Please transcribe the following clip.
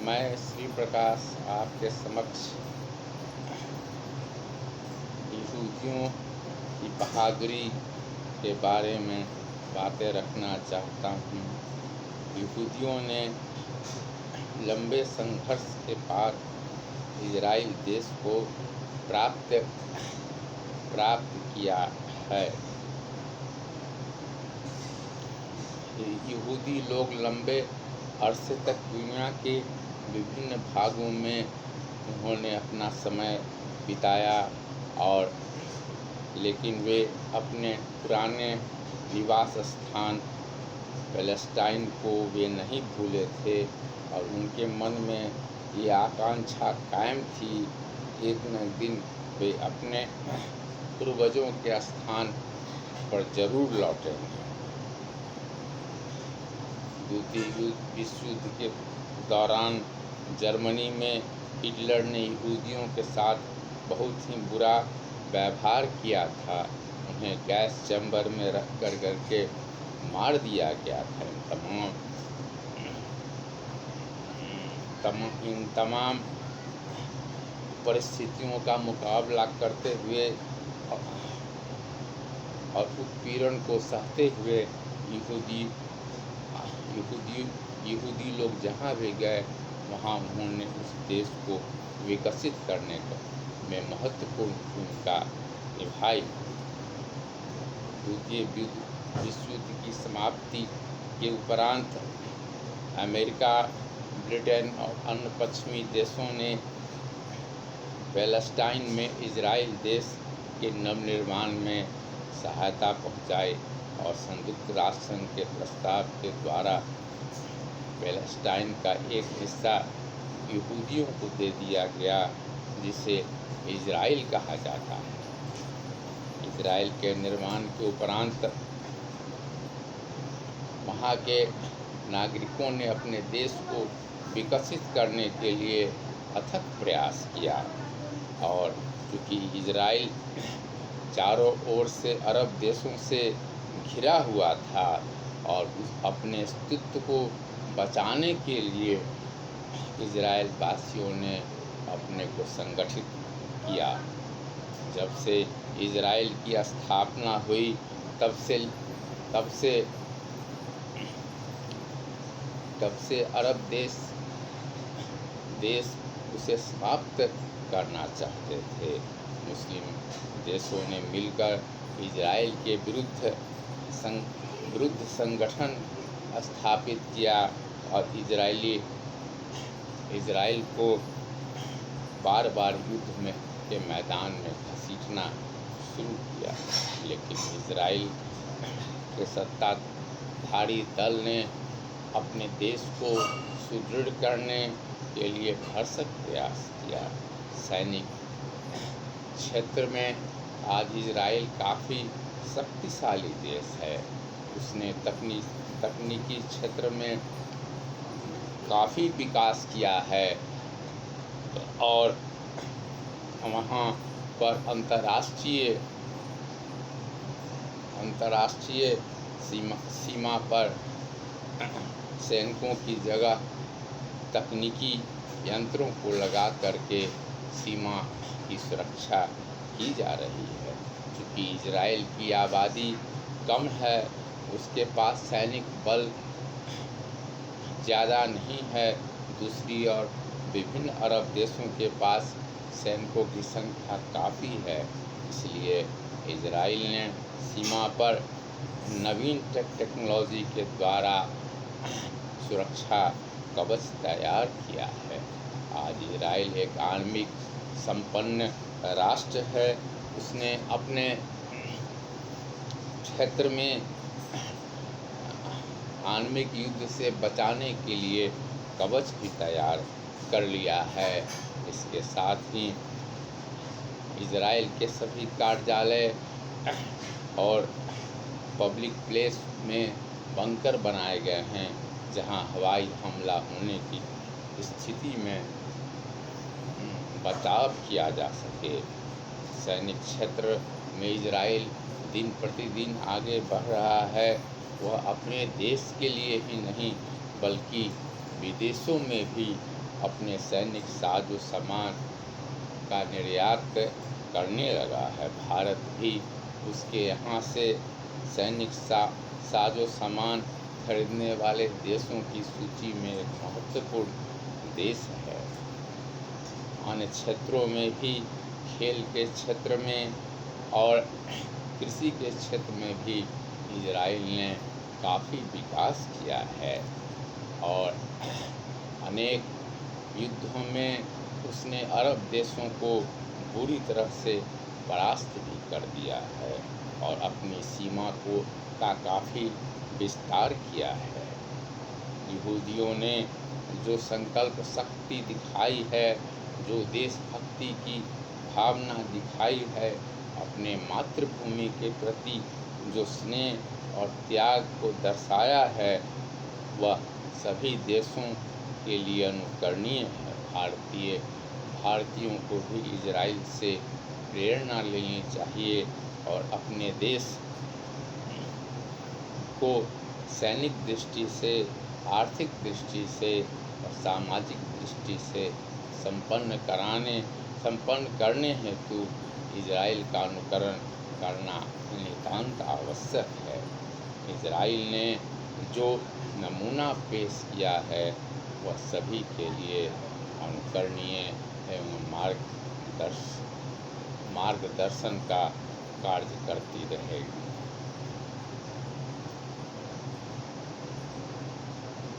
मैं श्री प्रकाश आपके समक्ष यहूदियों की बहादुरी के बारे में बातें रखना चाहता हूँ। यहूदियों ने लंबे संघर्ष के बाद इजराइल देश को प्राप्त किया है। यहूदी लोग लंबे अरसे तक दुनिया के विभिन्न भागों में उन्होंने अपना समय बिताया और लेकिन वे अपने पुराने निवास स्थान पैलेस्टाइन को वे नहीं भूले थे और उनके मन में ये आकांक्षा कायम थी, एक न दिन वे अपने पूर्वजों के स्थान पर जरूर लौटेंगे। द्वितीय विश्व युद्ध के दौरान जर्मनी में हिटलर ने यहूदियों के साथ बहुत ही बुरा व्यवहार किया था। उन्हें गैस चैम्बर में रख करके मार दिया गया था। इन तमाम परिस्थितियों का मुकाबला करते हुए और उत्पीड़न को सहते हुए यहूदी लोग जहाँ भी गए वहाँ उन्होंने उस देश को विकसित करने में महत्वपूर्ण भूमिका निभाई। द्वितीय विश्व युद्ध की समाप्ति के उपरांत अमेरिका, ब्रिटेन और अन्य पश्चिमी देशों ने पैलेस्टाइन में इजराइल देश के नवनिर्माण में सहायता पहुंचाई और संयुक्त राष्ट्र संघ के प्रस्ताव के द्वारा पैलेस्टाइन का एक हिस्सा यहूदियों को दे दिया गया, जिसे इजराइल कहा जाता है। इजराइल के निर्माण के उपरांत वहाँ के नागरिकों ने अपने देश को विकसित करने के लिए अथक प्रयास किया और क्योंकि इजराइल चारों ओर से अरब देशों से घिरा हुआ था और अपने अस्तित्व को बचाने के लिए इजराइल वासियों ने अपने को संगठित किया। जब से इजराइल की स्थापना हुई तब से अरब देश उसे समाप्त करना चाहते थे। मुस्लिम देशों ने मिलकर इजराइल के विरुद्ध संगठन स्थापित किया और इजराइल को बार बार युद्ध के मैदान में घसीटना शुरू किया, लेकिन इजराइल के सत्ताधारी दल ने अपने देश को सुदृढ़ करने के लिए भरसक प्रयास किया। सैनिक क्षेत्र में आज इजराइल काफ़ी शक्तिशाली देश है। उसने तकनीकी क्षेत्र में काफ़ी विकास किया है और वहाँ पर अंतर्राष्ट्रीय सीमा पर सैनिकों की जगह तकनीकी यंत्रों को लगा करके सीमा की सुरक्षा की जा रही है। क्योंकि इजराइल की आबादी कम है, उसके पास सैनिक बल ज़्यादा नहीं है। दूसरी ओर विभिन्न अरब देशों के पास सैनिकों की संख्या काफ़ी है, इसलिए इजराइल ने सीमा पर नवीन टेक्नोलॉजी के द्वारा सुरक्षा कवच तैयार किया है। आज इजराइल एक आर्मिक संपन्न राष्ट्र है। उसने अपने क्षेत्र में आर्मिक युद्ध से बचाने के लिए कवच भी तैयार कर लिया है। इसके साथ ही इजराइल के सभी कार्यालय और पब्लिक प्लेस में बंकर बनाए गए हैं, जहां हवाई हमला होने की स्थिति में बचाव किया जा सके। सैनिक क्षेत्र में इजराइल दिन प्रतिदिन आगे बढ़ रहा है। वह अपने देश के लिए ही नहीं बल्कि विदेशों में भी अपने सैनिक साजो सामान का निर्यात करने लगा है। भारत भी उसके यहाँ से सैनिक साजो सामान खरीदने वाले देशों की सूची में एक महत्वपूर्ण देश है। अन्य क्षेत्रों में भी, खेल के क्षेत्र में और कृषि के क्षेत्र में भी इजराइल ने काफ़ी विकास किया है और अनेक युद्धों में उसने अरब देशों को बुरी तरह से परास्त भी कर दिया है और अपनी सीमा को काफ़ी विस्तार किया है। यहूदियों ने जो संकल्प शक्ति दिखाई है, जो देशभक्ति की भावना दिखाई है, अपने मातृभूमि के प्रति जो स्नेह और त्याग को दर्शाया है, वह सभी देशों के लिए अनुकरणीय है। भारतीयों को भी इजराइल से प्रेरणा लेनी चाहिए और अपने देश को सैनिक दृष्टि से, आर्थिक दृष्टि से और सामाजिक दृष्टि से संपन्न करने हेतु इजराइल का अनुकरण करना नितांत आवश्यक है। इजराइल ने जो नमूना पेश किया है वह सभी के लिए अनुकरणीय एवं मार्गदर्शन का कार्य करती रहेगी।